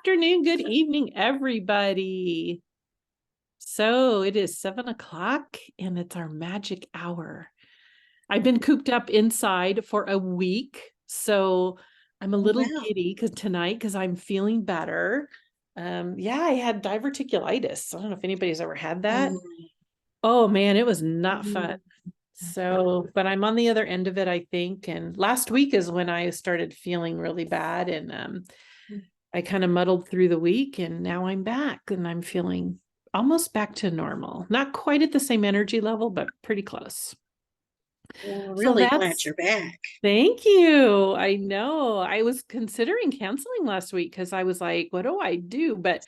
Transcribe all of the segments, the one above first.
afternoon, good evening, everybody. So it is 7 o'clock and it's our magic hour. I've been cooped up inside for a week, so I'm a little giddy because I'm feeling better. Yeah, I had diverticulitis. I don't know if anybody's ever had that. Oh man, it was not fun. So, but I'm on the other end of it, I think. And last week is when I started feeling really bad, and I kind of muddled through the week, and now I'm back and I'm feeling almost back to normal. Not quite at the same energy level, but pretty close. Well, So really glad you're back. thank you. I know I was considering canceling last week because I was like, what do I do? But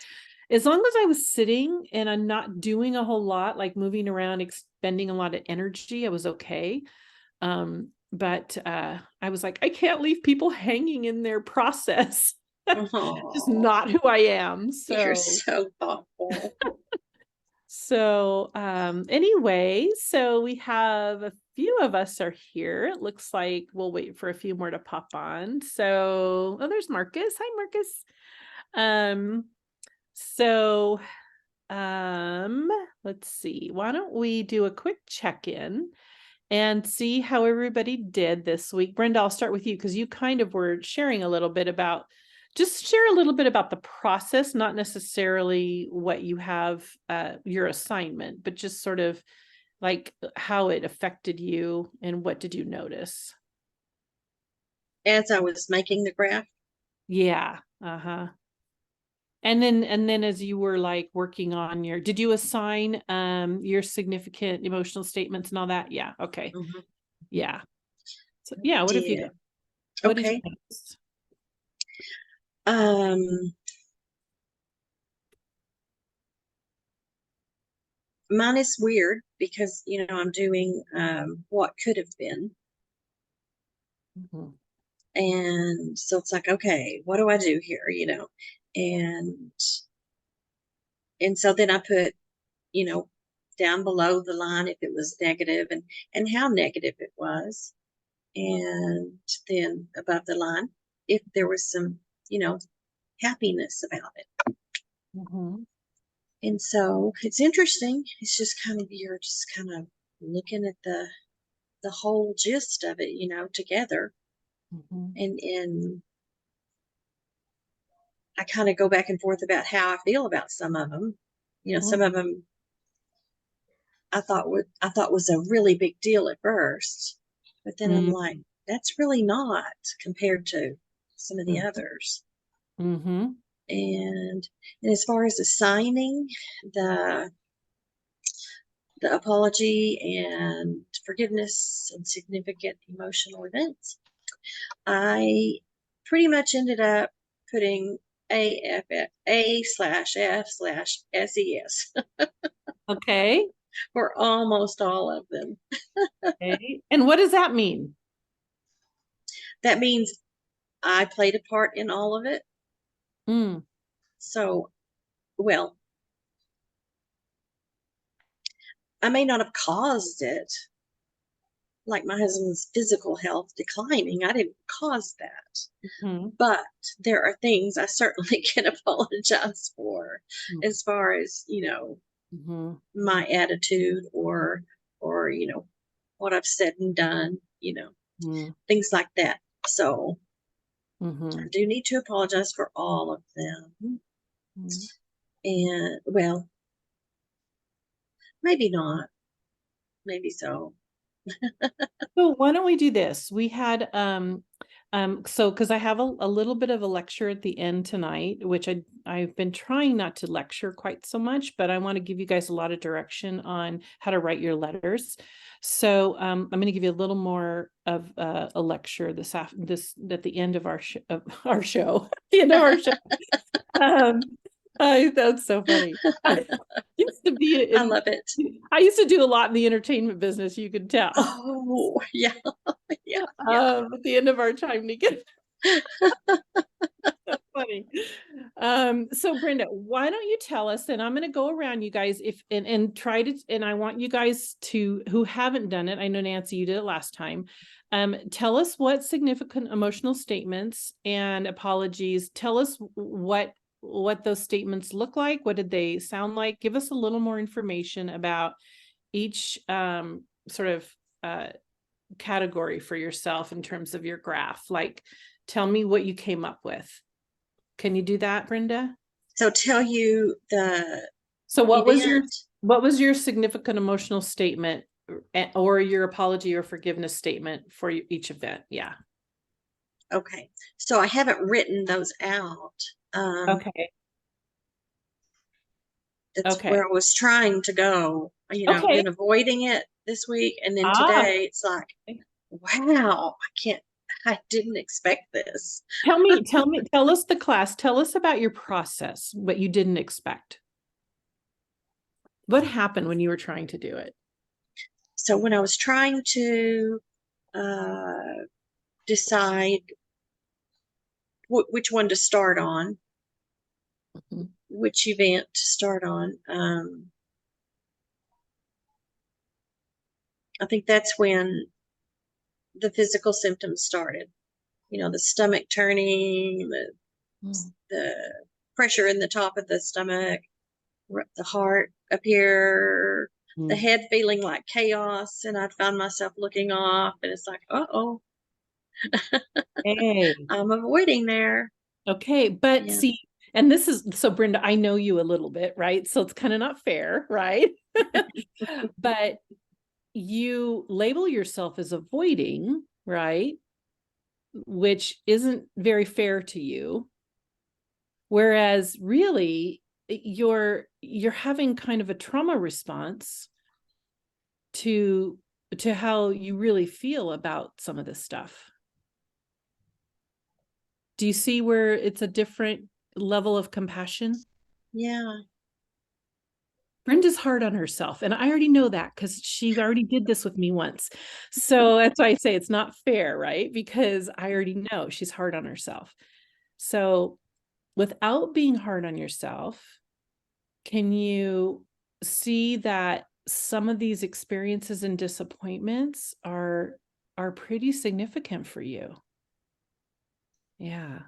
as long as I was sitting and I'm not doing a whole lot, like moving around, expending a lot of energy, I was okay. But I was like, I can't leave people hanging in their process. Just Oh, not who I am. you're So so thoughtful. anyway, so we have a few of us are here. It looks like we'll wait for a few more to pop on. So, oh, there's Marcus. Hi, Marcus. Um, so let's see. Why don't we do a quick check-in and see how everybody did this week? Brenda, I'll start with you because you kind of were sharing a little bit about share a little bit about the process, not necessarily what you have, your assignment, but just sort of like how it affected you and what did you notice? As I was making the graph, Yeah. Uh-huh. And then as you were like working on did you assign your significant emotional statements and all that? Yeah. Okay. Yeah. So yeah, what have you did. done? What did you Okay. notice? Um, Mine is weird because, I'm doing what could have been. Mhm. And so it's like, okay, what do I do here? And so then I put, you know, down below the line if it was negative and how negative it was. And then above the line, if there was some, you know, happiness about it. Mhm. And so it's interesting. It's just kind of, you're just kind of looking at the whole gist of it, together. Mhm. And I kind of go back and forth about how I feel about some of them. Some Mhm. of them I thought was a really big deal at first, but then I'm like, that's really not compared to some of the others. Mhm. And as far as assigning the the apology and forgiveness and significant emotional events, I pretty much ended up putting A/F/S/S Okay. for almost all of them. Okay. And what does that mean? That means I played a part in all of it. Mm. So, well, I may not have caused it, like my husband's physical health declining. I didn't cause that. Mhm. But there are things I certainly can apologize for, as far as, Mhm. my attitude or what I've said and done, Mhm. things like that. So I Mhm. do need to apologize for all of them. Mhm. And well, maybe not. Maybe so. So why don't we do this? We had so because I have a little bit of a lecture at the end tonight, which I've been trying not to lecture quite so much, but I want to give you guys a lot of direction on how to write your letters. So I'm going to give you a little more of a lecture this at the end of our show, the end of our show. Um, that's so funny. I used to be I in, love it. I used to do a lot in the entertainment business, you could tell. Oh, yeah. Yeah, yeah. At the end of our time together. So funny. So Brenda, why don't you tell us, and I'm going to go around you guys if and try to, and I want you guys to who haven't done it. I know Nancy, you did it last time. Tell us what significant emotional statements and apologies. Tell us what what those statements look like? What did they sound like? Give us a little more information about each sort of category for yourself in terms of your graph. Like, tell me what you came up with. Can you do that, Brenda? So tell you the So what event. was your significant emotional statement or your apology or forgiveness statement for each event? Yeah. Okay. So I haven't written those out. Okay. That's Okay. where I was trying to go. I've Okay. been avoiding it this week. And then Ah, today it's like, wow, I didn't expect this. tell us the class, tell us about your process, what you didn't expect. What happened when you were trying to do it? So when I was trying to decide which one to start on, Mhm. which event to start on, I think that's when the physical symptoms started. The stomach turning, the pressure in the top of the stomach, the heart up here, the head feeling like chaos, and I'd find myself looking off, and it's like, uh-oh, Hey. I'm avoiding there. Okay, but Yeah. see, and this is so Brenda, I know you a little bit, right? So it's kind of not fair, right? But you label yourself as avoiding, right? Which isn't very fair to you. Whereas really you're having kind of a trauma response to how you really feel about some of this stuff. Do you see where it's a different level of compassion? Yeah. Brenda's hard on herself, and I already know that because she already did this with me once. So that's why I say it's not fair, right? Because I already know she's hard on herself. So without being hard on yourself, can you see that some of these experiences and disappointments are pretty significant for you? Yeah.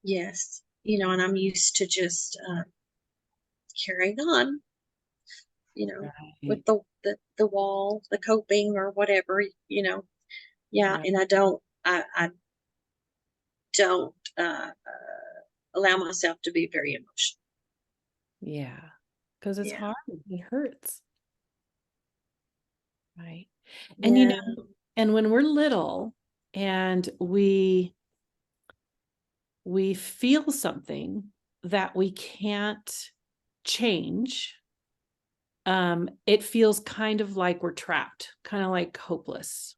Yes. And I'm used to just carrying on, with Right. the wall, the coping or whatever. Yeah. Right. And I don't allow myself to be very emotional. Yeah. Because it's Yeah. hard. It hurts. Right. And Yeah. and when we're little and we feel something that we can't change, it feels kind of like we're trapped, kind of like hopeless.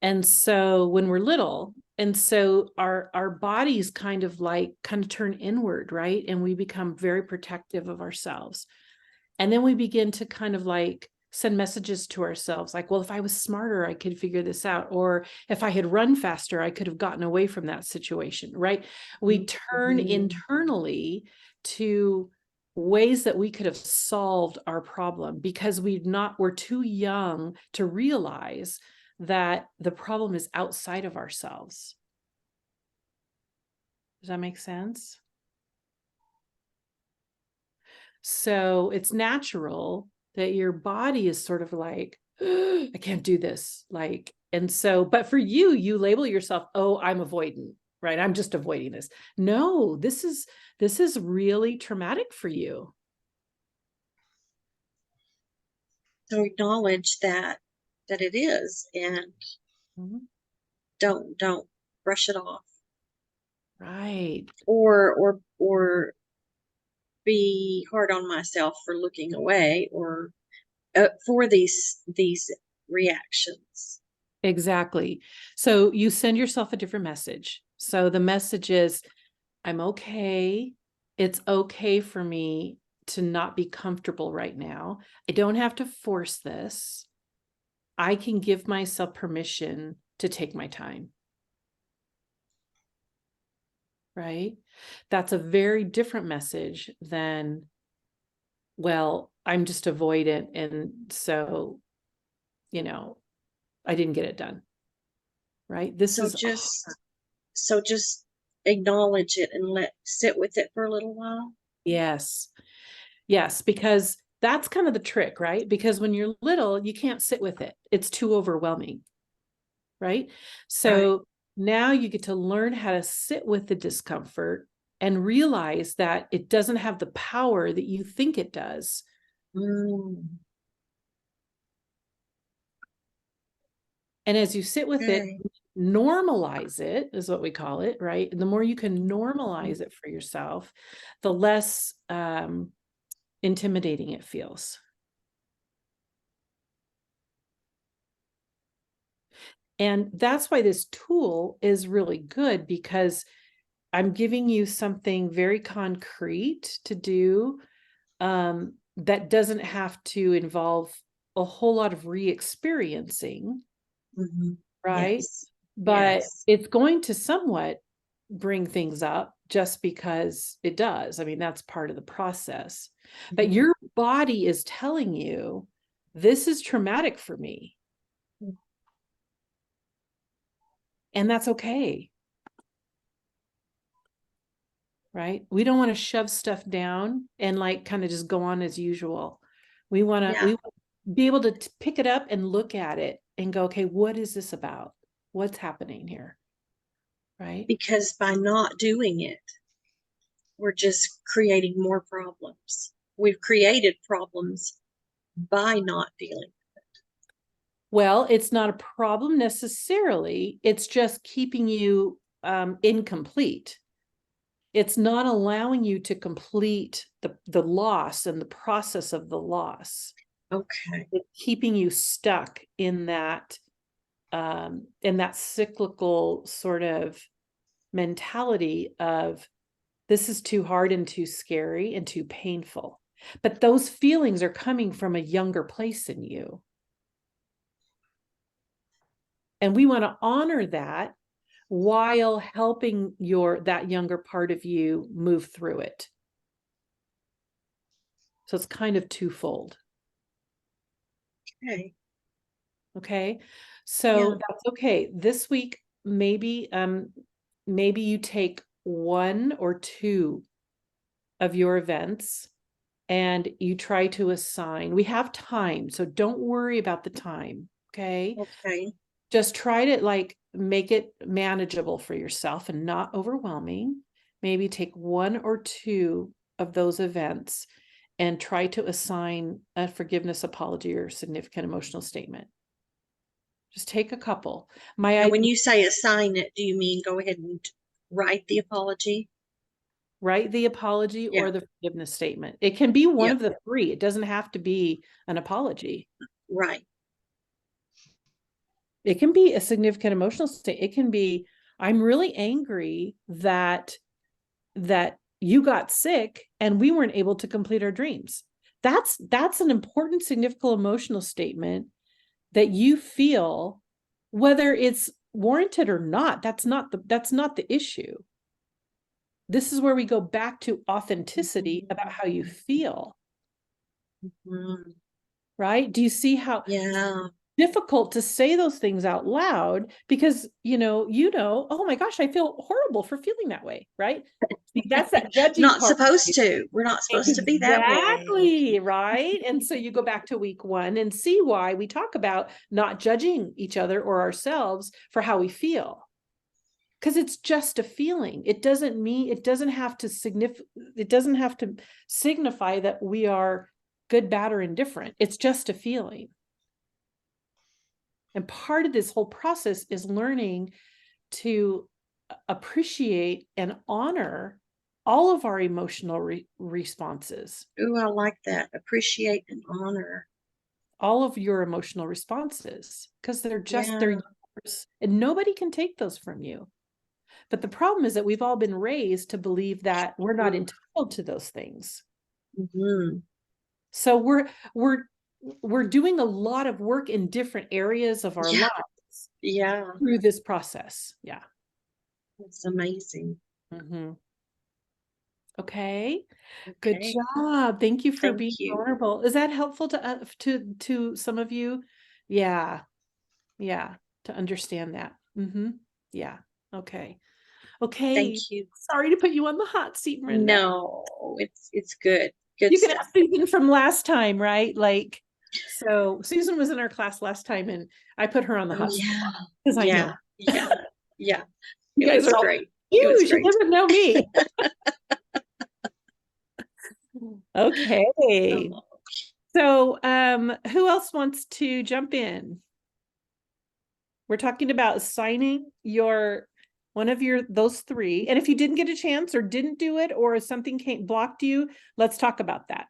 And so when we're little, and so our bodies kind of turn inward, right? And we become very protective of ourselves. And then we begin to kind of like send messages to ourselves like, well, if I was smarter, I could figure this out. Or if I had run faster, I could have gotten away from that situation, right? We turn internally to ways that we could have solved our problem because we're too young to realize that the problem is outside of ourselves. Does that make sense? So it's natural that your body is sort of like, I can't do this. And so, but for you, you label yourself, oh, I'm avoidant, right? I'm just avoiding this. No, this is really traumatic for you. So acknowledge that it is, and Mhm. don't brush it off, Right. or be hard on myself for looking away, or for these reactions. Exactly. So you send yourself a different message. So the message is, I'm okay. It's okay for me to not be comfortable right now. I don't have to force this. I can give myself permission to take my time. Right? That's a very different message than, well, I'm just avoidant. And so, I didn't get it done. Right? This So is just so just acknowledge it and sit with it for a little while. Yes. Yes, because that's kind of the trick, right? Because when you're little, you can't sit with it. It's too overwhelming, right? So now you get to learn how to sit with the discomfort and realize that it doesn't have the power that you think it does. Mm, And as you sit with it, okay. normalize it is what we call it, right? And the more you can Mm-hmm. normalize it for yourself, the less intimidating it feels. And that's why this tool is really good, because I'm giving you something very concrete to do that doesn't have to involve a whole lot of re-experiencing, Mm-hmm. right? Yes. But Yes. it's going to somewhat bring things up just because it does. I mean, that's part of the process. But Mm-hmm. your body is telling you, this is traumatic for me. And that's okay. Right? We don't want to shove stuff down and like kind of just go on as usual. We want to Yeah. be able to pick it up and look at it and go, okay, what is this about? What's happening here? Right? Because by not doing it, we're just creating more problems. We've created problems by not dealing. Well, it's not a problem necessarily. It's just keeping you incomplete. It's not allowing you to complete the loss and the process of the loss. Okay. It's keeping you stuck in that cyclical sort of mentality of, this is too hard and too scary and too painful. But those feelings are coming from a younger place in you. And we want to honor that while helping that younger part of you move through it. So it's kind of twofold. Okay. Okay. So that's okay. This week, maybe you take one or two of your events and you try to assign. We have time, so don't worry about the time. Okay. Okay. Just try to like make it manageable for yourself and not overwhelming. Maybe take one or two of those events and try to assign a forgiveness, apology, or significant emotional statement. Just take a couple. Now, when you say assign it, do you mean go ahead and write the apology? Write the apology Yeah. or the forgiveness statement. It can be one Yeah. of the three. It doesn't have to be an apology. Right. It can be a significant emotional state. It can be, I'm really angry that you got sick and we weren't able to complete our dreams. That's an important, significant emotional statement that you feel, whether it's warranted or not. That's not the issue. This is where we go back to authenticity about how you feel. Mm-hmm. Right? Do you see how Yeah. difficult to say those things out loud? Because oh my gosh, I feel horrible for feeling that way, right? That's that judgy Not part. supposed to. We're not supposed to be that way. Exactly, right? And so you go back to week 1 and see why we talk about not judging each other or ourselves for how we feel. Because it's just a feeling. It doesn't have to signify that we are good, bad, or indifferent. It's just a feeling. And part of this whole process is learning to appreciate and honor all of our emotional responses, Ooh, I like that. Appreciate and honor. all of your emotional responses, because they're Yeah. yours and nobody can take those from you. But the problem is that we've all been raised to believe that we're not entitled to those things. Mm-hmm. So we're doing a lot of work in different areas of our Yeah. lives Yeah. through this process. Yeah. It's amazing. Mm-hmm. Okay. Good Okay. job. Thank you for Thank being you. vulnerable. Is that helpful to some of you? Yeah. Yeah. To understand that. Mm-hmm. Yeah. Okay. Okay. Thank you. Sorry to put you on the hot seat, Brenda. No, it's good. Good You can stuff. ask Susan from last time, right? Like, so Susan was in our class last time and I put her on the Oh hot seat yeah. because I Yeah. know Yeah. Yeah. you It guys was are all, great. It was you, she great. doesn't know me. Okay. Oh, So, who else wants to jump in? We're talking about signing your one of your those three. And if you didn't get a chance or didn't do it or something came blocked you, let's talk about that.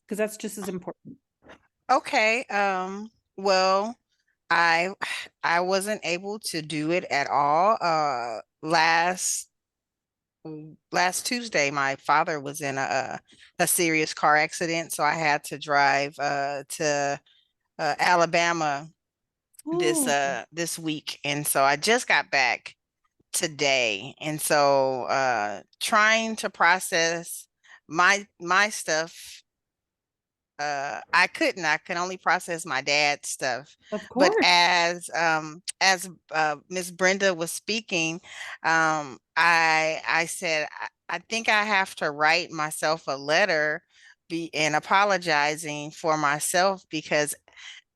Because that's just as important. Okay. Well, I I wasn't able to do it at all. Last Tuesday, my father was in a serious car accident, so I had to drive to Alabama Oh, this week, and so I just got back today, and so trying to process my stuff. I could only process my dad's stuff. of But course. as Miss Brenda was speaking, I said I think I have to write myself a letter and apologizing for myself, because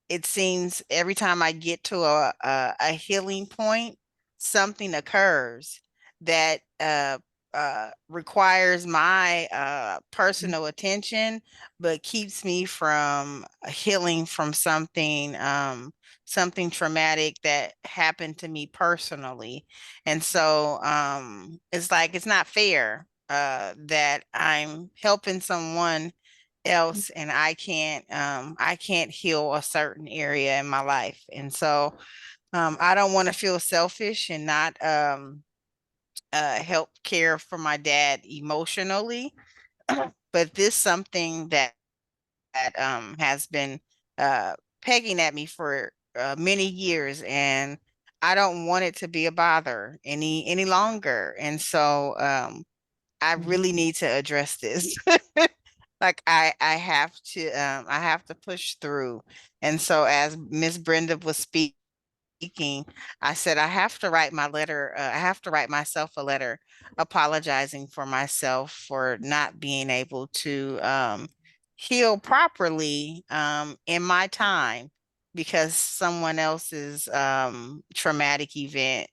it seems every time I get to a healing point, something occurs that requires my personal attention, but keeps me from healing from something traumatic that happened to me personally. And so it's like it's not fair that I'm helping someone else and I can't heal a certain area in my life. And so I don't want to feel selfish and not help care for my dad emotionally. But this something that has been uh pegging at me for many years, and I don't want it to be a bother any longer. And so I really need to address this. Like I have to push through. And so as Miss Brenda was speaking, I said I have to write my letter. I have to write myself a letter apologizing for myself for not being able to heal properly in my time, because someone else's traumatic event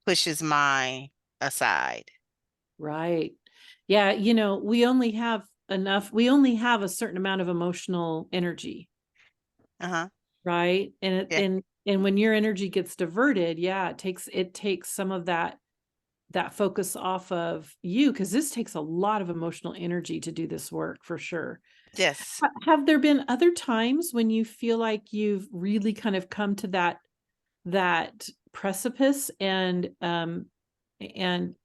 pushes mine aside. Right. Yeah, we only have a certain amount of emotional energy, Uh-huh. right? Yeah. And when your energy gets diverted, yeah, it takes some of that focus off of you, because this takes a lot of emotional energy to do this work for sure. Yes. Have there been other times when you feel like you've really kind of come to that precipice and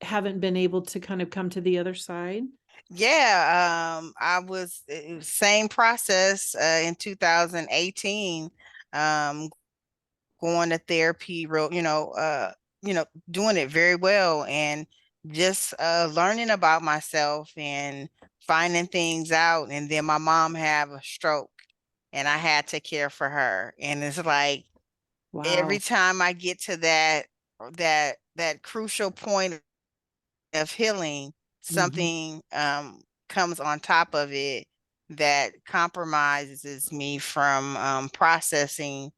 haven't been able to kind of come to the other side? Yeah, I was it was same process in 2018, um, going to therapy, you know, doing it very well, and just learning about myself and finding things out. And then my mom had a stroke, and I had to care for her. And it's like every Wow. time I get to that crucial point of healing, Mhm. something comes on top of it that compromises me from processing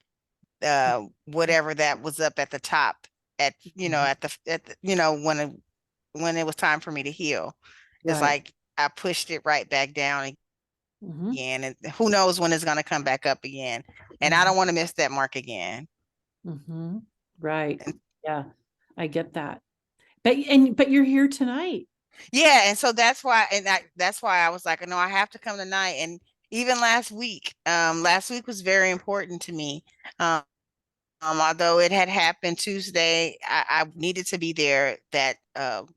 whatever that was up at the top at Mhm. at the, when it was time for me to heal. It's Right. like I pushed it right back down Mhm. again, and who knows when it's going to come back up again. And I Mhm. don't want to miss that mark again. Mhm. Right. And Yeah, I get that. But you're here tonight. yeah, and so that's why I was like, no, I have to come tonight. And even last week was very important to me. Although it had happened Tuesday, I needed to be there that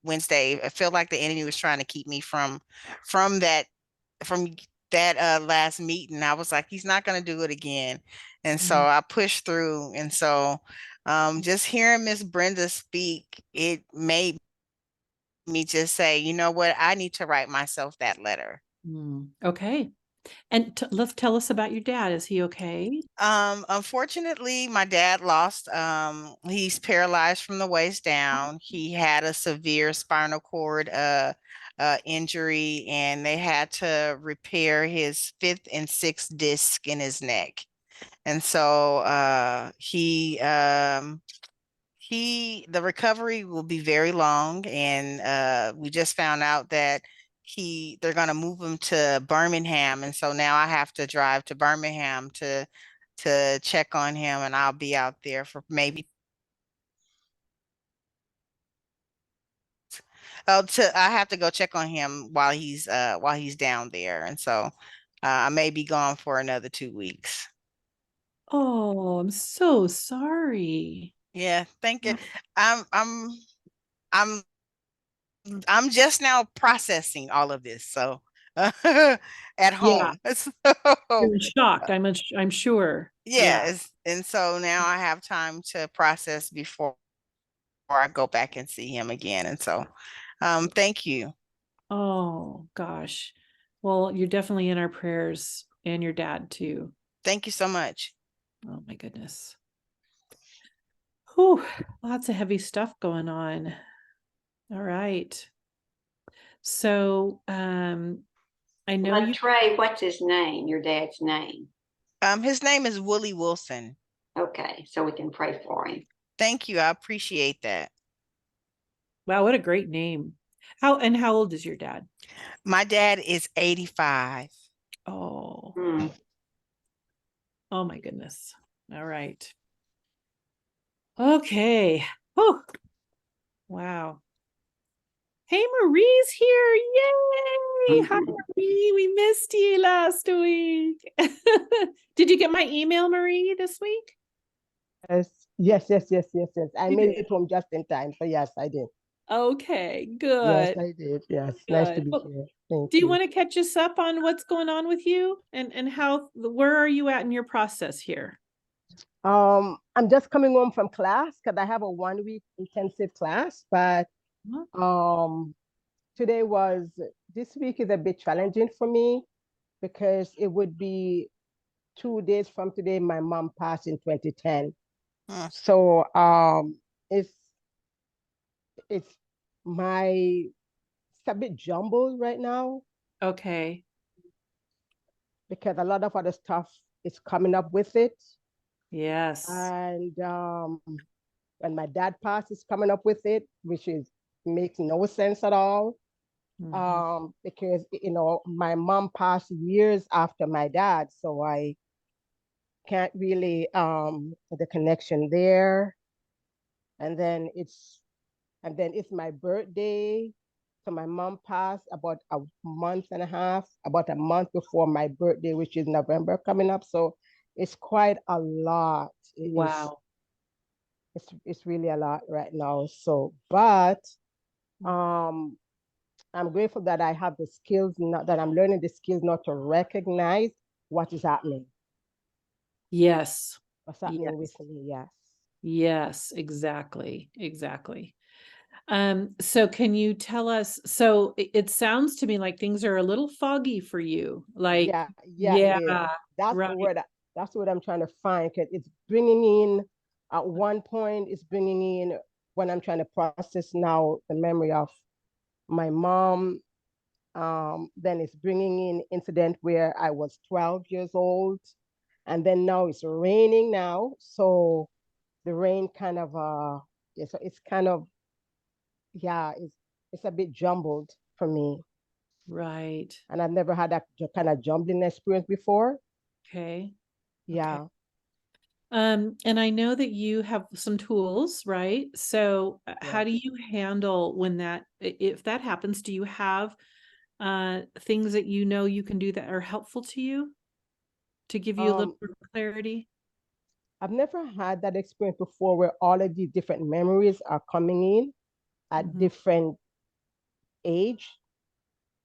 Wednesday. I feel like the enemy was trying to keep me from that from that last meeting. I was like, he's not going to do it again. And so Mhm. I pushed through. And so just hearing Miss Brenda speak, it made me just say, you know what, I need to write myself that letter. Okay. And let's tell us about your dad. Is he okay? Unfortunately, my dad lost, he's paralyzed from the waist down. He had a severe spinal cord injury, and they had to repair his fifth and sixth disc in his neck. And so the recovery will be very long, and we just found out that they're going to move him to Birmingham, and so now I have to drive to Birmingham to check on him, and I'll be out there for maybe I have to go check on him while he's down there, and so I may be gone for another 2 weeks. Oh, I'm so sorry. Yeah, thank you. I'm I'm I'm I'm just now processing all of this, so at home. So You're in shock. I'm sure. Yeah. yes, and so now I have time to process before I go back and see him again. And so thank you. Oh gosh. Well, you're definitely in our prayers, and your dad too. Thank you so much. Oh my goodness. Whew, lots of heavy stuff going on. All right. So, I know Well, you. Trey, what's his name? Your dad's name? His name is Willie Wilson. Okay, so we can pray for him. Thank you. I appreciate that. Wow, what a great name. How old is your dad? My dad is 85. Oh, Hmm. oh my goodness. All right. Okay. Oh, wow. Hey, Marie's here. Yay. Hi, Marie. We missed you last week. Did you get my email, Marie, this week? Yes. I You made did. it home just in time. So yes, I did. Okay, Yes, good. I did. Yes. Nice to Good. be Well, here. Thank do you you. want to catch us up on what's going on with you, and where are you at in your process here? I'm just coming home from class because I have a 1 week intensive class, but Huh? um this week is a bit challenging for me because it would be 2 days from today my mom passed in 2010. Hmm. So it's it's my it's a bit jumbled right now Okay. because a lot of other stuff is coming up with it. Yes. And when my dad passed, it's coming up with it, which is makes no sense at all. Mhm. Because my mom passed years after my dad, so I can't really the connection there. And then it's my birthday. So my mom passed about a month and a half, about a month before my birthday, which is November coming up. So it's quite a lot. Wow. It's really a lot right now. So, but um, I'm grateful that I have the skills, not that I'm learning the skills not to recognize what is happening, Yes. what's happening with Yes. me. Yes. Yes, exactly. Exactly. So can you tell us, so it sounds to me like things are a little foggy for you. Like, Yeah, it yeah, is. That's the right. word. That's the word I'm trying to find because it's bringing in. At one point, it's bringing in when I'm trying to process now the memory of my mom. Then it's bringing in incident where I was 12 years old, and then now it's raining now. So the rain kind of yeah, so it's kind of yeah, it's a bit jumbled for me, Right. and I've never had that kind of jumbling experience before. Okay. Okay. Yeah. And I know that you have some tools, right? So how Yes. do you handle when if that happens, do you have things that you know you can do that are helpful to you to give you a little Um, more clarity? I've never had that experience before where all of these different memories are coming in at Mm-hmm. different age.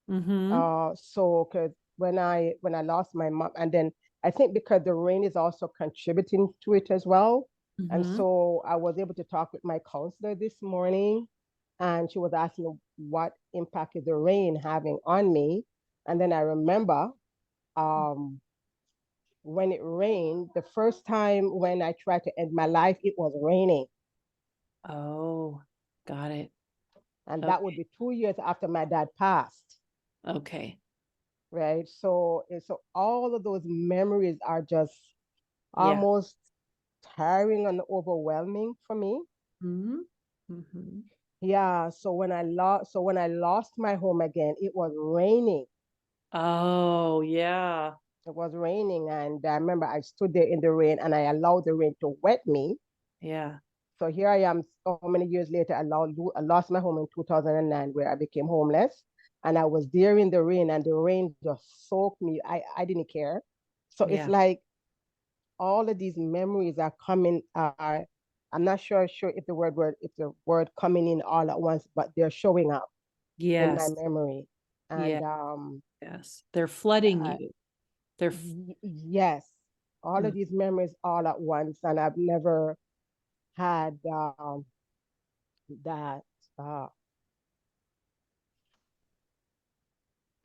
Mm-hmm. So because when I lost my mom, and then I think because the rain is also contributing to it as well. And Mm-hmm. so I was able to talk with my counselor this morning, and she was asking what impact is the rain having on me. And then I remember when it rained, the first time when I tried to end my life, it was raining. Oh, got it. And that would be 2 years after my dad passed. Okay. Right. So, so all of those memories are just Yeah. almost tiring and overwhelming for me. Mm-hmm. Mm-hmm. Yeah. So when I lost my home again, it was raining. Oh, yeah. It was raining, and I remember I stood there in the rain and I allowed the rain to wet me. Yeah. So here I am, so many years later. I lost my home in 2009, where I became homeless, and I was there in the rain, and the rain just soaked me. I didn't care. So it's Yeah. like all of these memories are coming. I'm not sure if the word coming in all at once, but they're showing up in my Yes. memory, Yeah. and Yes. They're flooding uh, you. They're yes, all of Mm. these memories all at once, and I've never had that. Uh,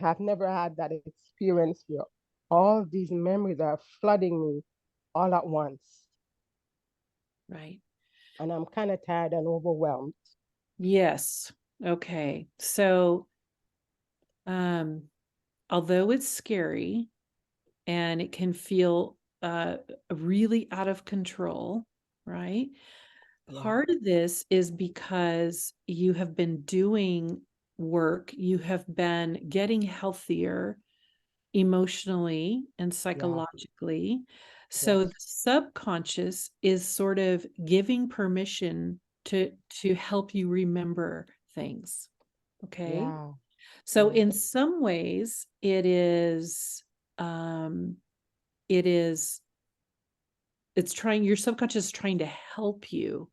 I've never had that experience where all these memories are flooding me all at once, right. and I'm kind of tired and overwhelmed. Yes. Okay. So, although it's scary and it can feel really out of control, right? Yeah. Part of this is because you have been doing work, you have been getting healthier emotionally and psychologically. So Yes. the subconscious is sort of giving permission to help you remember things. Okay? Yeah. So Yeah. in some ways um it is it's trying your subconscious is trying to help you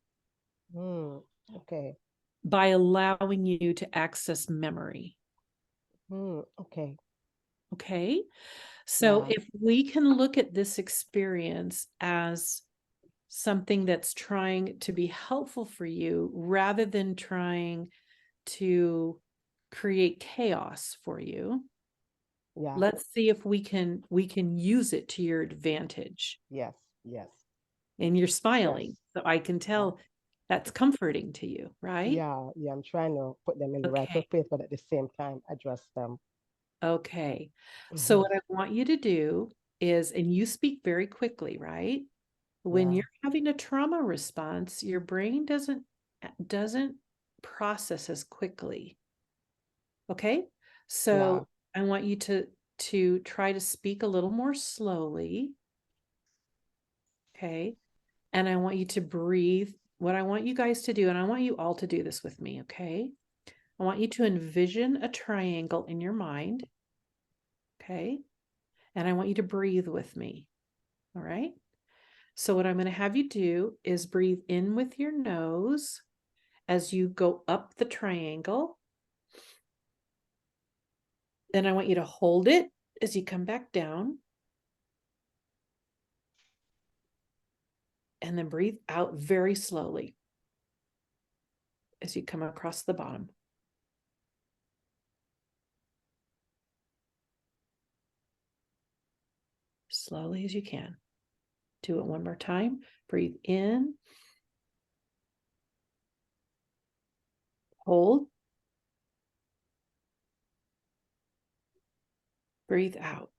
Okay. by allowing you to access memory. Okay. Okay? So Yeah. if we can look at this experience as something that's trying to be helpful for you rather than trying to create chaos for you, Yeah. let's see if we can use it to your advantage. Yes. Yes. And you're Yes. smiling, so I can Yeah. tell that's comforting to you, right? Yeah. Yeah. I'm trying to put them in the right Okay. place, but at the same time address them. Okay. So Hmm. what I want you to do is, and you speak very quickly, right? When Yeah. you're having a trauma response, your brain doesn't process as quickly. Okay? Yeah. So I want you to try to speak a little more slowly. Okay? And I want you to breathe. What I want you guys to do, and I want you all to do this with me, okay? I want you to envision a triangle in your mind. Okay? And I want you to breathe with me. All right? So what I'm going to have you do is breathe in with your nose as you go up the triangle. Then I want you to hold it as you come back down. And then breathe out very slowly as you come across the bottom. Slowly as you can. Do it one more time. Breathe in. Hold. Breathe out.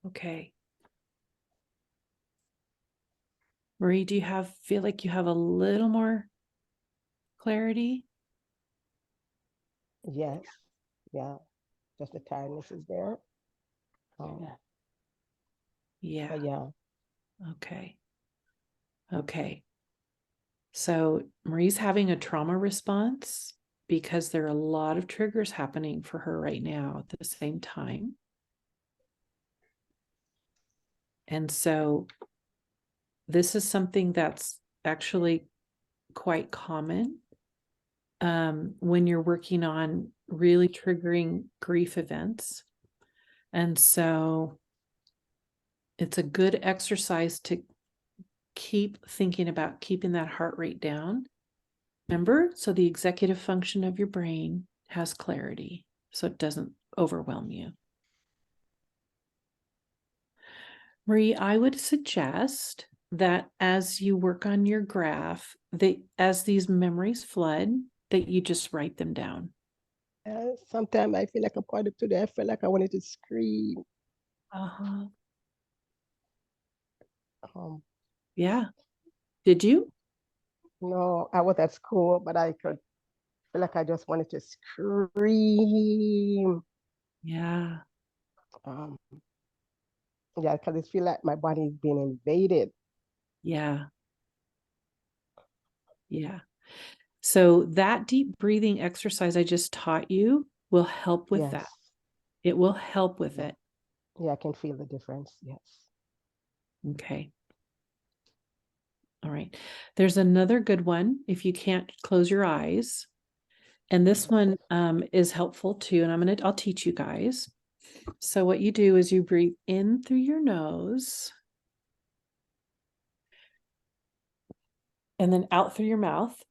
Okay. Marie, do you feel like you have a little more clarity? Yes. Yeah. Just the tiredness is there. Yeah. But yeah. Okay. Okay. So Marie's having a trauma response because there are a lot of triggers happening for her right now at the same time. And so this is something that's actually quite common when you're working on really triggering grief events. And so it's a good exercise to keep thinking about keeping that heart rate down Remember, so the executive function of your brain has clarity, so it doesn't overwhelm you. Marie, I would suggest that as you work on your graph, as these memories flood, that you just write them down. Sometimes I feel like a part of today, I feel like I wanted to scream. Uh-huh. Um, Yeah. Did you? no, I was at school, but I could feel like I just wanted to scream. Yeah. Um, yeah, because it feel like my body is being invaded. Yeah. Yeah. So that deep breathing exercise I just taught you will help with Yes. that. It will help with Yeah. it. Yeah, I can feel the difference. Yes. Okay. All right. There's another good one if you can't close your eyes. And this one is helpful too. And I'll teach you guys. So what you do is you breathe in through your nose and then out through your mouth.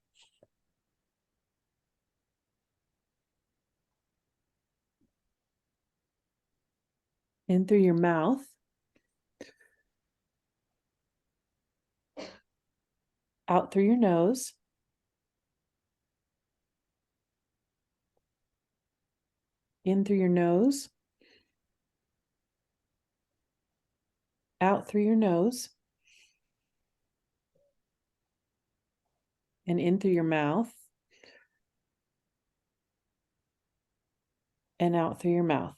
In through your mouth. Out through your nose. In through your nose. Out through your nose. And in through your mouth. And out through your mouth.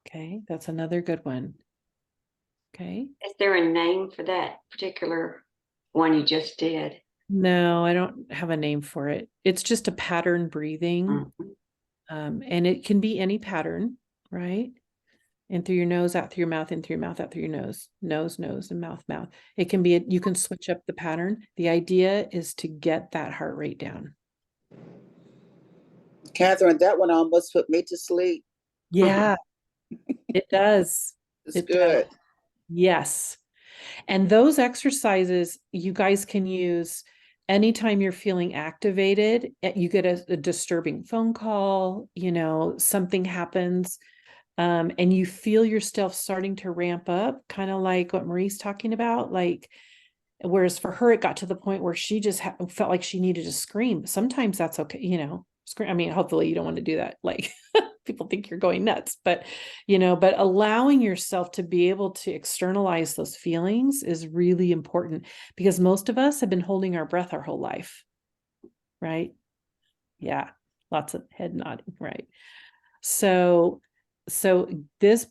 Okay, that's another good one. Okay. Is there a name for that particular one you just did? No, I don't have a name for it. It's just a pattern breathing. Mhm. And it can be any pattern, right? In through your nose, out through your mouth, in through your mouth, out through your nose, nose, and mouth, mouth. It can be, you can switch up the pattern. The idea is to get that heart rate down. Catherine, that one almost put me to sleep. Yeah, it does. It's It good. does. Yes. And those exercises you guys can use anytime you're feeling activated, you get a disturbing phone call, something happens, and you feel yourself starting to ramp up, kind of like what Marie's talking about, whereas for her, it got to the point where she just felt like she needed to scream. Sometimes that's okay, scream. I mean, hopefully you don't want to do that. Like people think you're going nuts, but allowing yourself to be able to externalize those feelings is really important because most of us have been holding our breath our whole life, right? Yeah, lots of head nodding, right? So this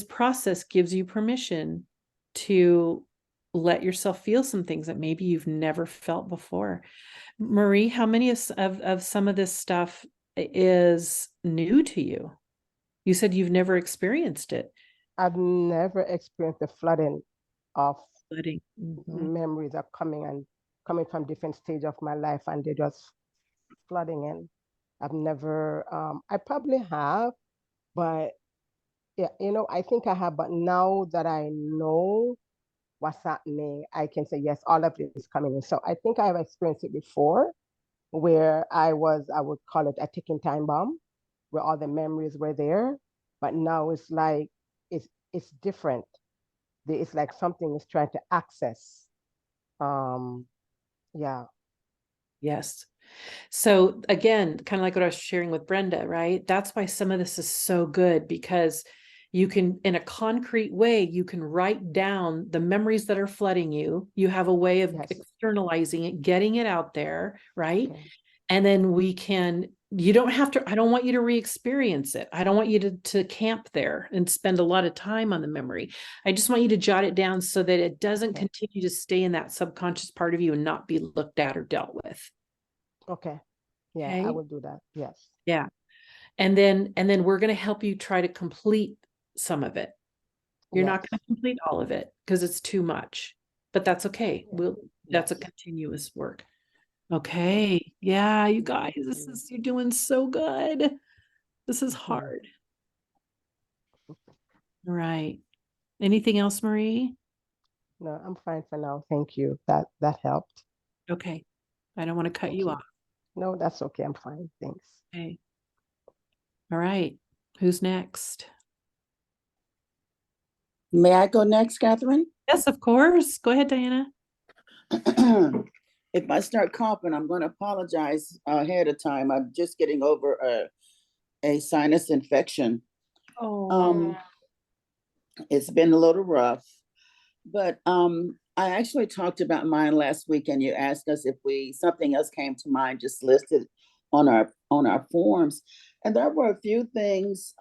process gives you permission to let yourself feel some things that maybe you've never felt before. Marie, how many of some of this stuff is new to you? You said you've never experienced it. I've never experienced the flooding of Flooding. Mhm. memories are coming from different stage of my life, and they're just flooding in. I've never, I probably have, but yeah, I think I have, but now that I know what's happening, I can say, yes, all of this is coming in. So I think I have experienced it before where I would call it a ticking time bomb, where all the memories were there. But now it's like, it's different. It's like something is trying to access. Yeah. Yes. So again, kind of like what I was sharing with Brenda, right? That's why some of this is so good because you can, in a concrete way, you can write down the memories that are flooding you. You have a way of Yes. externalizing it, getting it out there, right? Okay. And then you don't have to, I don't want you to re-experience it. I don't want you to camp there and spend a lot of time on the memory. I just want you to jot it down so that it doesn't Okay. continue to stay in that subconscious part of you and not be looked at or dealt with. Okay. Yeah, I Okay. will do that. Yes. Yeah. And then we're going to help you try to complete some of it. You're not Yes. going to complete all of it because it's too much, but that's okay. That's a Yes. continuous work. Okay. Yeah, you guys, you're doing so good. This is hard. Right. Anything else, Marie? No, I'm fine for now. Thank you. That helped. Okay. I don't want to cut Thank you you. off. No, that's okay. I'm fine. Thanks. Okay. All right. Who's next? May I go next, Catherine? Yes, of course. Go ahead, Diana. If I start coughing, I'm going to apologize ahead of time. I'm just getting over a sinus infection. Oh, It's been a little rough, but I actually talked about mine last week, and you asked us if something else came to mind, just listed on our forms, and there were a few things,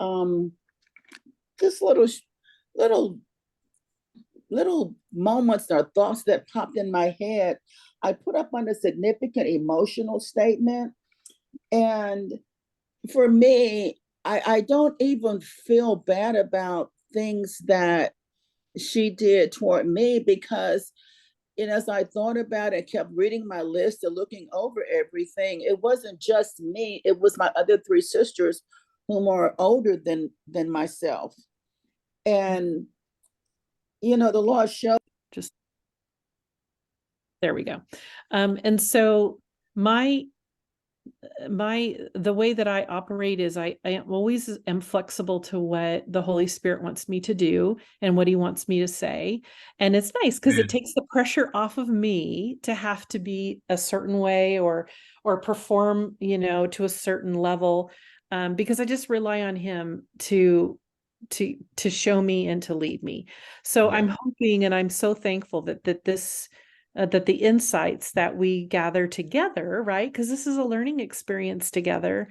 just little moments or thoughts that popped in my head. I put up on a significant emotional statement, and for me, I don't even feel bad about things that she did toward me, because as I thought about it, kept reading my list and looking over everything, it wasn't just me, it was my other three sisters whom are older than myself. And the Lord showed. just there we go. And so the way that I operate is I always am flexible to what the Holy Spirit wants me to do and what he wants me to say. And it's nice because it takes the pressure off of me to have to be a certain way or perform, to a certain level. Because I just rely on him to show me and to lead me. So I'm hoping, and I'm so thankful that the insights that we gather together, right? Because this is a learning experience together,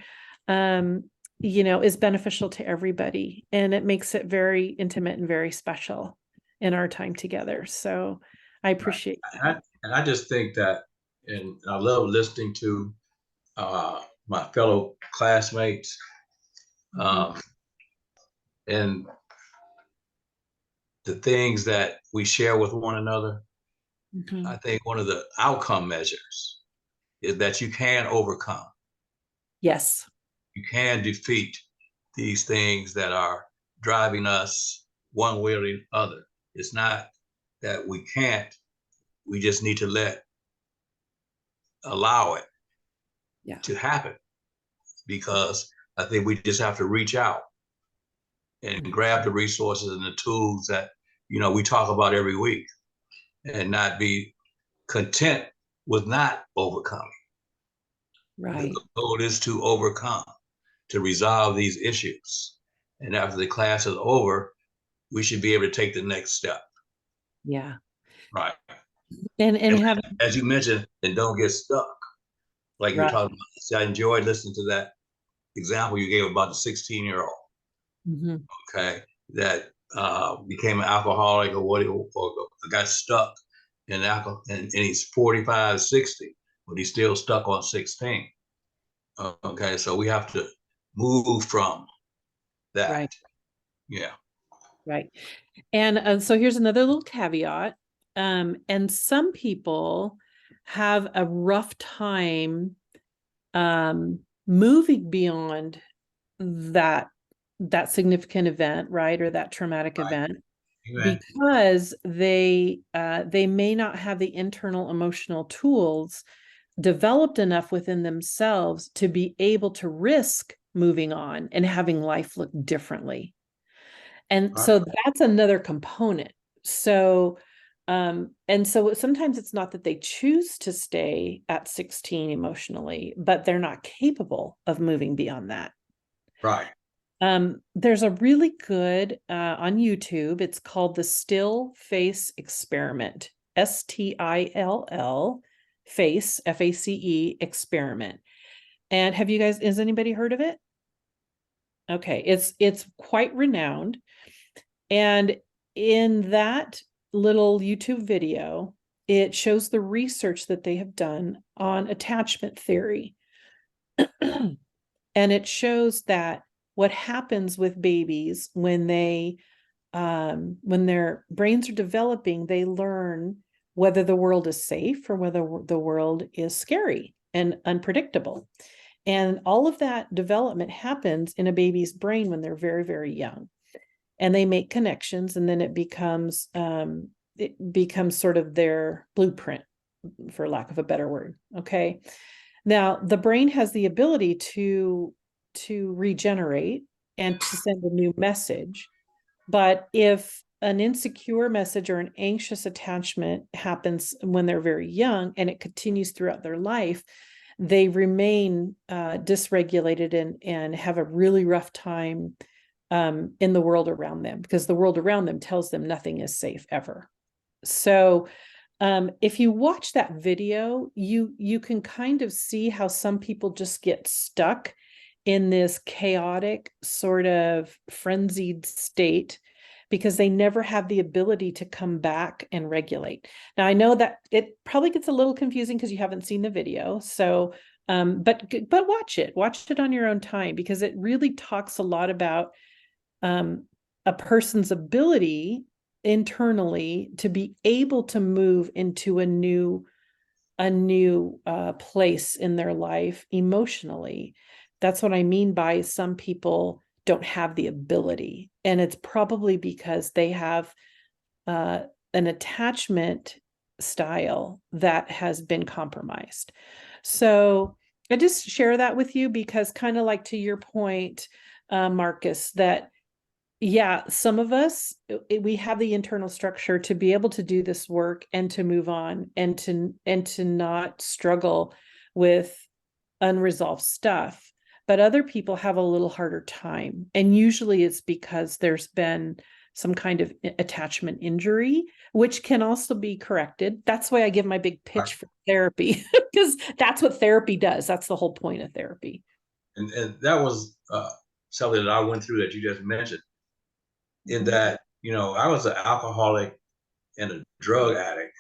is beneficial to everybody. And it makes it very intimate and very special in our time together. So I appreciate that. And I just think that, and I love listening to my fellow classmates, and the things that we share with one another. Mhm. I think one of the outcome measures is that you can overcome. Yes. You can defeat these things that are driving us one way or the other. It's not that we can't, we just need to allow it to happen, because I think we just have to reach out and grab the resources and the tools that, we talk about every week, and not be content with not overcoming. Right. The goal is to overcome, to resolve these issues. And after the class is over, we should be able to take the next step. Yeah. Right. And have, as you mentioned, and don't get stuck. Like you're right. talking about. See, I enjoyed listening to that example you gave about the 16-year-old. Mhm. Okay, that became an alcoholic or got stuck in alcohol, and he's 45, 60, but he's still stuck on 16. Okay, so we have to move from that. Right. Yeah. Right. And so here's another little caveat. And some people have a rough time moving beyond that significant event, right? Or that traumatic event, because they may not have the internal emotional tools developed enough within themselves to be able to risk moving on and having life look differently. And so that's another component. So, and so sometimes it's not that they choose to stay at 16 emotionally, but they're not capable of moving beyond that. Right. There's a really good on YouTube. It's called the Still Face Experiment. STILL Face, FACE experiment. And has anybody heard of it? Okay, it's quite renowned. And in that little YouTube video, it shows the research that they have done on attachment theory. And it shows that what happens with babies when their brains are developing, they learn whether the world is safe or whether the world is scary and unpredictable. And all of that development happens in a baby's brain when they're very, very young. and they make connections, and then it becomes sort of their blueprint, for lack of a better word. Okay. Now, the brain has the ability to regenerate and to send a new message. But if an insecure message or an anxious attachment happens when they're very young and it continues throughout their life, they remain dysregulated and have a really rough time in the world around them, because the world around them tells them nothing is safe ever. So if you watch that video, you can kind of see how some people just get stuck in this chaotic, sort of frenzied state because they never have the ability to come back and regulate. Now, I know that it probably gets a little confusing because you haven't seen the video. So, but watch it on your own time, because it really talks a lot about a person's ability internally to be able to move into a new place in their life emotionally. That's what I mean by some people don't have the ability, and it's probably because they have an attachment style that has been compromised. So I just share that with you because, kind of like to your point, Marcus, that yeah, some of us, we have the internal structure to be able to do this work and to move on and to not struggle with unresolved stuff. But other people have a little harder time. And usually it's because there's been some kind of attachment injury, which can also be corrected. That's why I give my big pitch for therapy, because that's what therapy does. That's the whole point of therapy. And that was something that I went through that you just mentioned, in that, you know, I was an alcoholic and a drug addict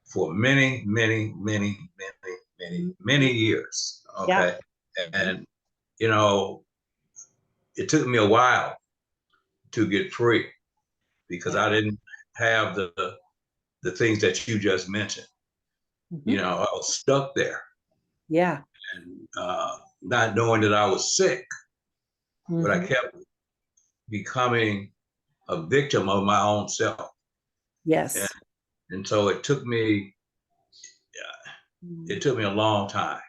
for many, many, many, many, many, many years. Okay. Yeah. And, you know, it took me a while to get free because I didn't have the things that you just mentioned. You know, I was stuck there. Yeah. And not knowing that I was sick, but I kept becoming a victim of my own self. Yes. And so it took me a long time,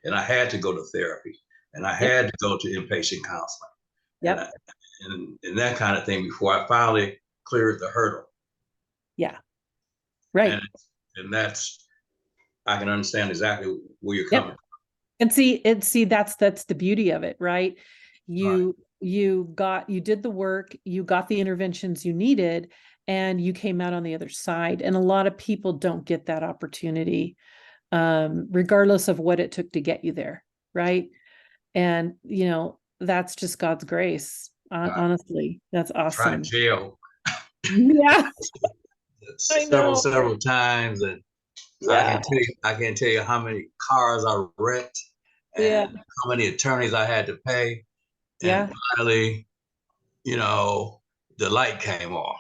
and I had to go to therapy, and I had to go to inpatient counseling. Yep. And that kind of thing before I finally cleared the hurdle. Yeah. Right. And that's, I can understand exactly where you're coming from. And see, that's the beauty of it, right? You did the work, you got the interventions you needed, and you came out on the other side. And a lot of people don't get that opportunity, regardless of what it took to get you there, right? And, you know, that's just God's grace. Honestly, that's awesome. Tried jail. Yeah. several times, and I can't tell you how many cars I wrecked and how many attorneys I had to pay. And finally, you know, the light came on.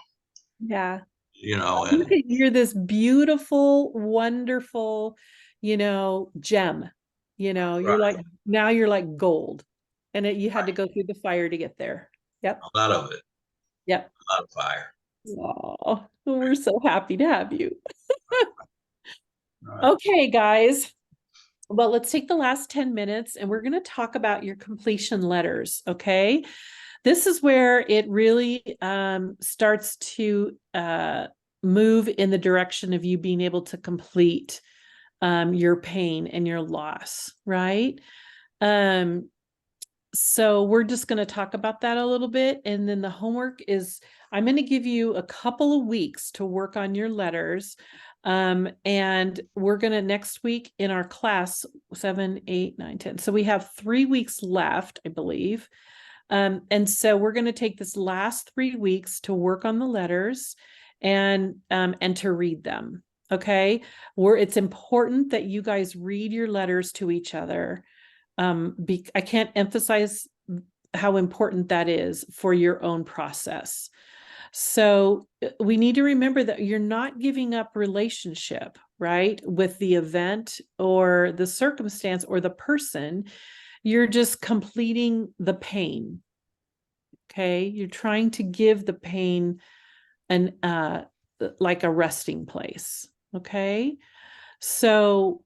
Yeah. You know, and you're this beautiful, wonderful, you know, gem. You know, you're like, now you're like gold. And you had to go through the fire to get there. Yep. A lot of it. Yep. A lot of fire. Oh, we're so happy to have you. Okay, guys. Well, let's take the last 10 minutes and we're going to talk about your completion letters. Okay. This is where it really starts to move in the direction of you being able to complete your pain and your loss, right? So we're just going to talk about that a little bit. And then the homework is, I'm going to give you a couple of weeks to work on your letters. And we're going to next week in our class, 7, 8, 9, 10. So we have 3 weeks left, I believe. And so we're going to take this last 3 weeks to work on the letters and to read them. Okay. It's important that you guys read your letters to each other. I can't emphasize how important that is for your own process. So we need to remember that you're not giving up relationship, right, with the event or the circumstance or the person. You're just completing the pain. Okay. You're trying to give the pain an, like a resting place. Okay. So,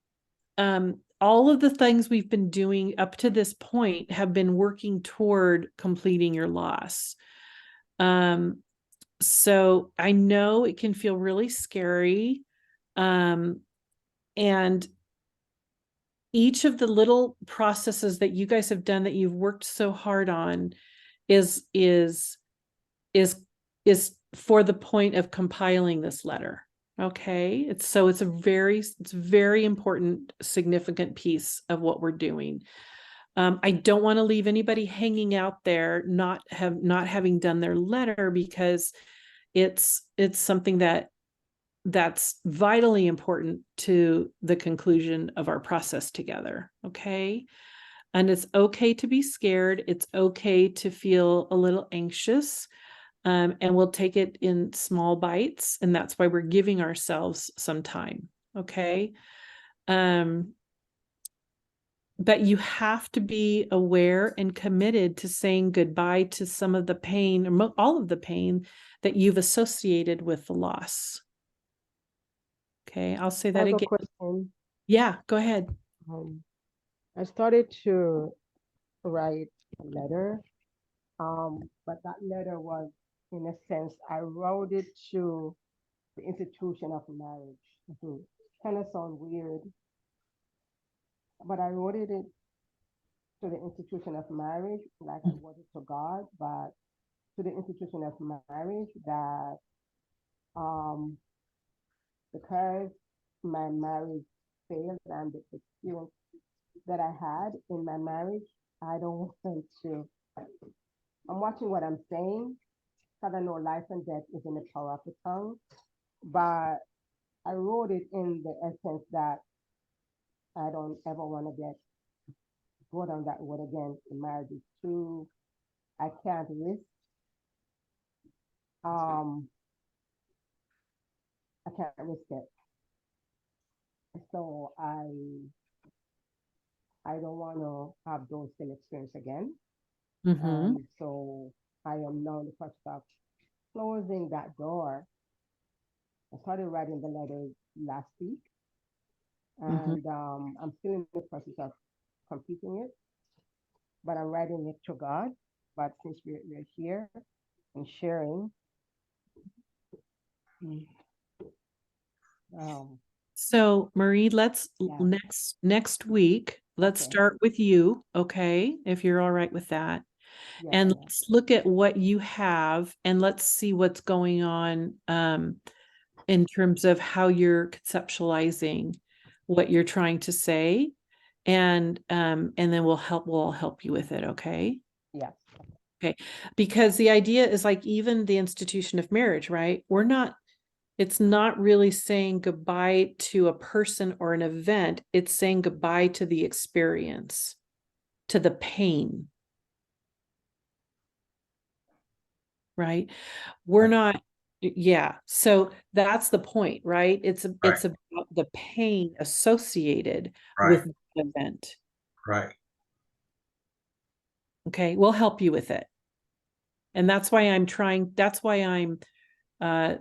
all of the things we've been doing up to this point have been working toward completing your loss. So I know it can feel really scary. And each of the little processes that you guys have done that you've worked so hard on is for the point of compiling this letter. Okay. It's very important, significant piece of what we're doing. I don't want to leave anybody hanging out there, not having done their letter, because it's something that's vitally important to the conclusion of our process together. Okay. And it's okay to be scared. It's okay to feel a little anxious. And we'll take it in small bites. And that's why we're giving ourselves some time. Okay. But you have to be aware and committed to saying goodbye to some of the pain, or all of the pain that you've associated with the loss. Okay, I'll say I that have a again. question. Yeah, go ahead. I started to write a letter, but that letter was, in a sense, I wrote it to the institution of marriage. Kind of sound weird, but I wrote it to the institution of marriage, like I wrote it to God, but to the institution of marriage that because my marriage failed and the experience that I had in my marriage, I don't want to. I'm watching what I'm saying, because I know life and death is in the power of the tongue, but I wrote it in the essence that I don't ever want to go down that road again. The marriage is too, I can't risk. I can't risk it. So I don't want to have those same experience again. So I am now in the process of closing that door. I started writing the letter last week, and I'm still in the process of completing it, but I'm writing it to God. But since we're here and sharing, So Marie, let's Yeah. next week, let's Okay. start with you, okay, if you're all right with that. Yeah, And yeah. let's look at what you have, and let's see what's going on in terms of how you're conceptualizing what you're trying to say. And then we'll help you with it, okay? Yeah. Okay. Because the idea is like even the institution of marriage, right? It's not really saying goodbye to a person or an event. It's saying goodbye to the experience, to the pain. Right? We're not, yeah. So that's the point, right? It's about the pain associated with the event. Right. Okay, we'll help you with it. And that's why I'm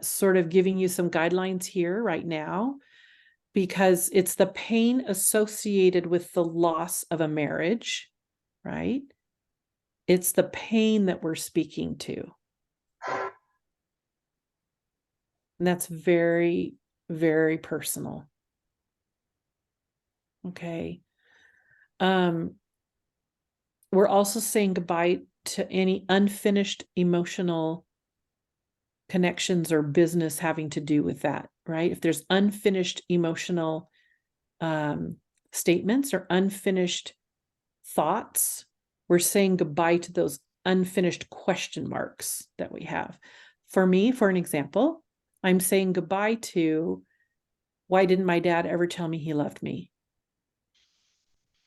sort of giving you some guidelines here right now, because it's the pain associated with the loss of a marriage, right? It's the pain that we're speaking to. And that's very, very personal. Okay. We're also saying goodbye to any unfinished emotional connections or business having to do with that, right? If there's unfinished emotional statements or unfinished thoughts, we're saying goodbye to those unfinished question marks that we have. For me, for an example, I'm saying goodbye to, why didn't my dad ever tell me he loved me?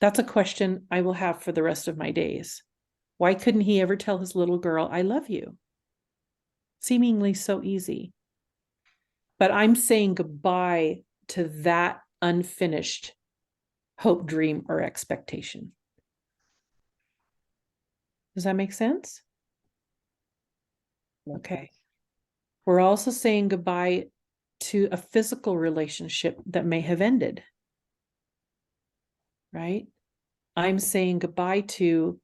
That's a question I will have for the rest of my days. Why couldn't he ever tell his little girl, I love you? Seemingly so easy. But I'm saying goodbye to that unfinished hope, dream, or expectation. Does that make sense? Okay. We're also saying goodbye to a physical relationship that may have ended. Right? I'm saying goodbye to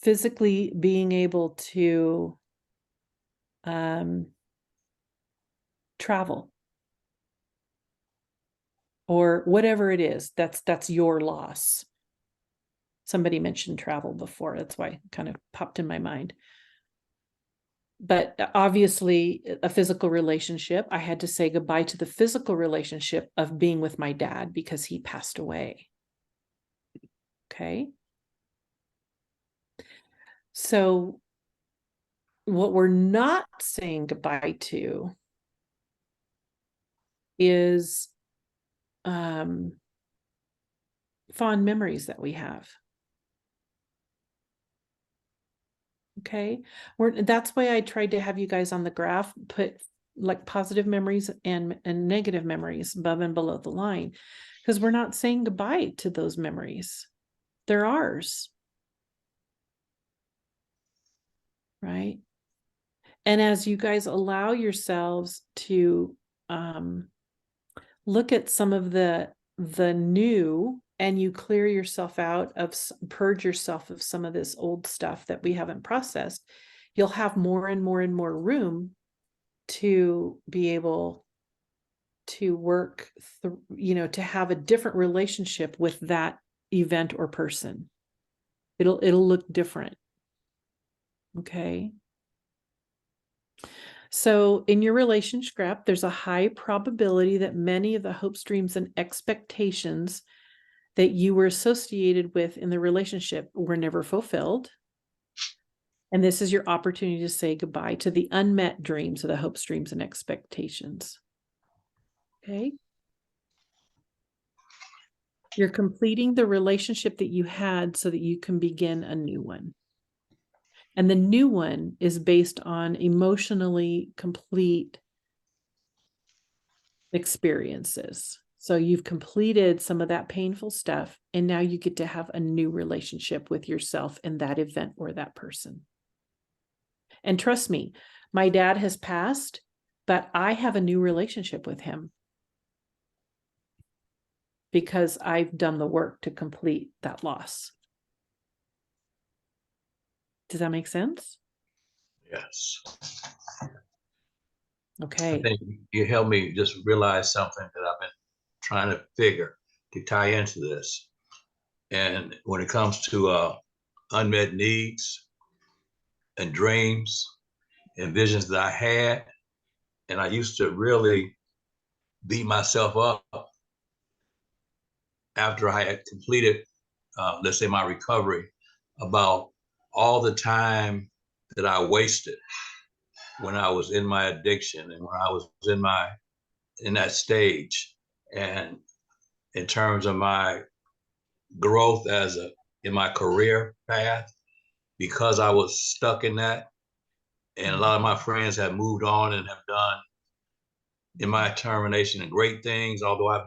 physically being able to travel or whatever it is. That's your loss. Somebody mentioned travel before. That's why it kind of popped in my mind. But obviously, a physical relationship, I had to say goodbye to the physical relationship of being with my dad because he passed away. Okay. So what we're not saying goodbye to is fond memories that we have. Okay. That's why I tried to have you guys on the graph, put like positive memories and negative memories above and below the line, because we're not saying goodbye to those memories. They're ours. Right. And as you guys allow yourselves to look at some of the new, and you clear yourself out of, purge yourself of some of this old stuff that we haven't processed, you'll have more and more and more room to be able to work through, to have a different relationship with that event or person. It'll look different. Okay. So in your relationship graph, there's a high probability that many of the hopes, dreams, and expectations that you were associated with in the relationship were never fulfilled. And this is your opportunity to say goodbye to the unmet dreams of the hopes, dreams, and expectations. Okay. You're completing the relationship that you had so that you can begin a new one. And the new one is based on emotionally complete experiences. So you've completed some of that painful stuff, and now you get to have a new relationship with yourself and that event or that person. And trust me, my dad has passed, but I have a new relationship with him because I've done the work to complete that loss. Does that make sense? Yes. Okay. I think you helped me just realize something that I've been trying to figure to tie into this. And when it comes to unmet needs and dreams and visions that I had, and I used to really beat myself up after I had completed, let's say, my recovery, about all the time that I wasted when I was in my addiction and when I was in that stage. And in terms of my growth in my career path, because I was stuck in that, and a lot of my friends have moved on and have done, in my termination, great things. Although I've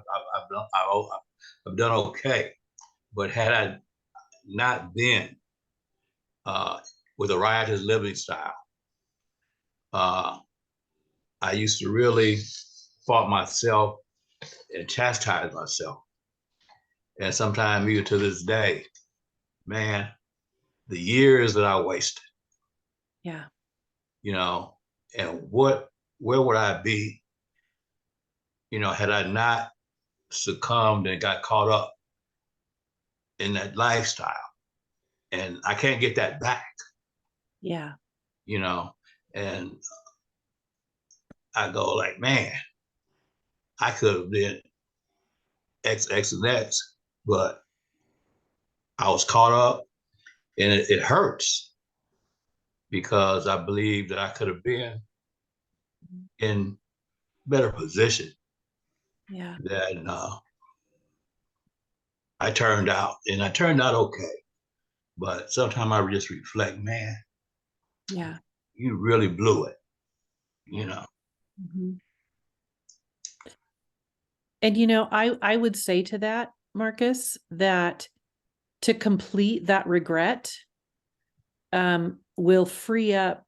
done okay, but had I not been with a riotous living style, I used to really fault myself and chastise myself. And sometimes even to this day, man, the years that I wasted. Yeah. And where would I be, had I not succumbed and got caught up in that lifestyle. And I can't get that back. Yeah. And I go like, man, I could have been X, X, and X, but I was caught up, and it hurts because I believe that I could have been in better position. Yeah. Than I turned out, and I turned out okay. But sometimes I just reflect, man, Yeah. you really blew it, Mm-hmm. And I would say to that, Marcus, that to complete that regret will free up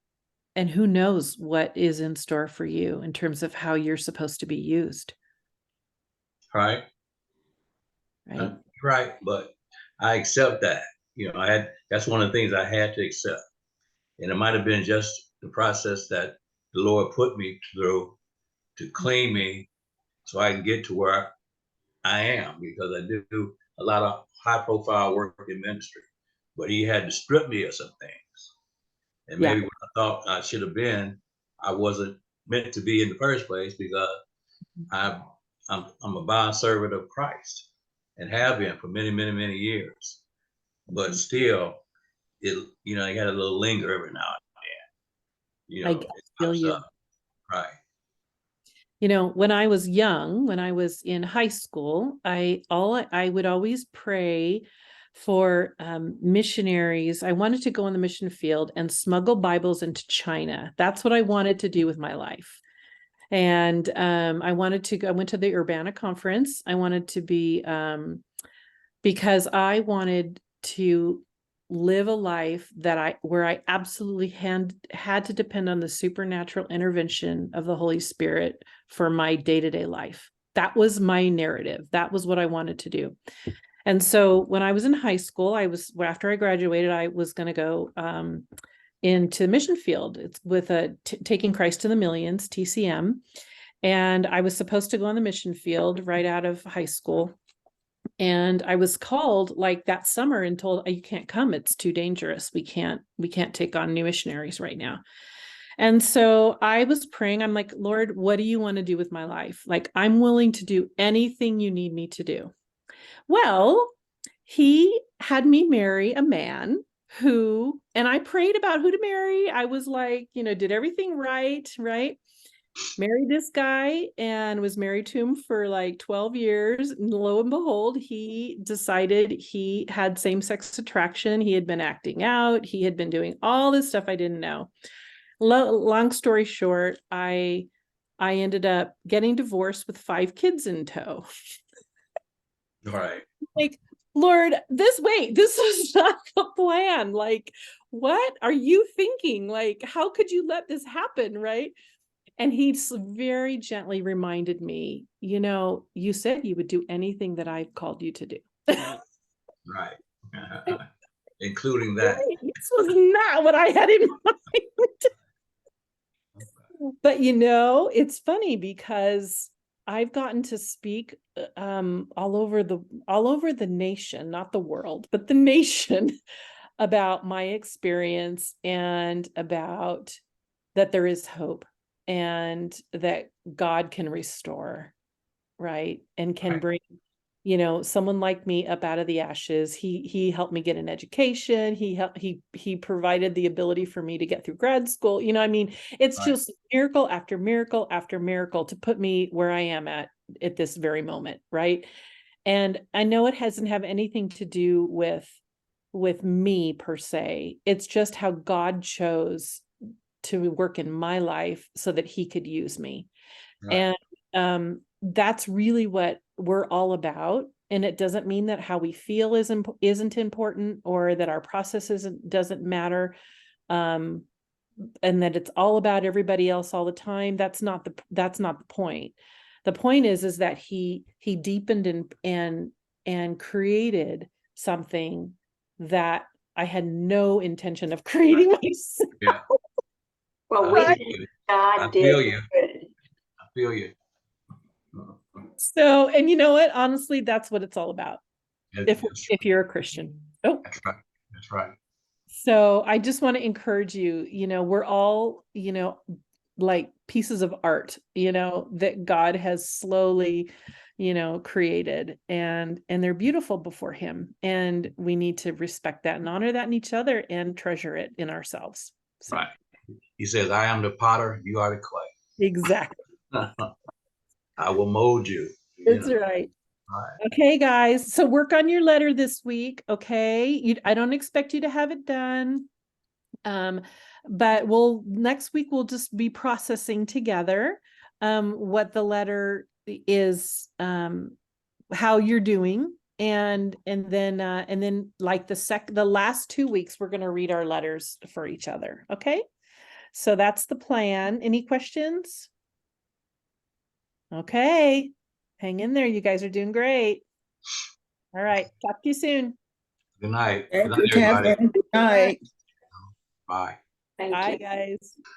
and who knows what is in store for you in terms of how you're supposed to be used, Right. right? Right. But I accept that. That's one of the things I had to accept. And it might have been just the process that the Lord put me through to clean me so I can get to where I am, because I do a lot of high profile work in ministry. But he had to strip me of some things. And Yeah. maybe what I thought I should have been, I wasn't meant to be in the first place, because I'm a bondservant of Christ and have been for many, many, many years. But still, I got a little linger every now and then. I It feel comes you. up. Right. When I was young, when I was in high school, I would always pray for missionaries. I wanted to go in the mission field and smuggle Bibles into China. That's what I wanted to do with my life. And I went to the Urbana conference. I wanted to be, because I wanted to live a life where I absolutely had to depend on the supernatural intervention of the Holy Spirit for my day-to-day life. That was my narrative. That was what I wanted to do. And so when I was in high school, after I graduated, I was going to go into the mission field. It's with Taking Christ to the Millions, TCM. And I was supposed to go on the mission field right out of high school. And I was called like that summer and told, you can't come. It's too dangerous. We can't take on new missionaries right now. And so I was praying. I'm like, Lord, what do you want to do with my life? Like, I'm willing to do anything you need me to do. Well, he had me marry a man and I prayed about who to marry. I was like, did everything right? Married this guy and was married to him for like 12 years. And lo and behold, he decided he had same-sex attraction. He had been acting out. He had been doing all this stuff I didn't know. Long story short, I ended up getting divorced with 5 kids in tow. Right. Like, Lord, this was not the plan. Like, what are you thinking? Like, how could you let this happen? Right. And he very gently reminded me, you said you would do anything that I've called you to do. Right. Including that. This was not what I had in mind. But it's funny because I've gotten to speak all over the nation, not the world, but the nation, about my experience and about that there is hope and that God can restore, right? And can bring, someone like me up out of the ashes. He helped me get an education. He provided the ability for me to get through grad school. It's just miracle after miracle after miracle to put me where I am at this very moment, right? And I know it hasn't have anything to do with me per se. It's just how God chose to work in my life so that he could use me. Right. And that's really what we're all about. And it doesn't mean that how we feel isn't important, or that our process doesn't matter. And that it's all about everybody else all the time. That's not the point. The point is that he deepened and created something that I had no intention of creating myself. Yeah. Well, we think God did good. I feel you. So, and you know what? Honestly, that's what it's all about. If you're a Christian. Oh, that's right. That's right. So I just want to encourage you, we're all, like pieces of art, that God has slowly, created, and they're beautiful before him. And we need to respect that and honor that in each other and treasure it in ourselves. So. Right. He says, I am the potter, you are the clay. Exactly. I will mold you. That's right. Right. Okay, guys. So work on your letter this week. Okay. I don't expect you to have it done. But next week we'll just be processing together, what the letter is, how you're doing. And then like the last 2 weeks, we're going to read our letters for each other. Okay. So that's the plan. Any questions? Okay, hang in there. You guys are doing great. All right, talk to you soon. Good night. Thank Good you, night, everybody. Catherine. Good night. Bye. Thank Bye, you. guys.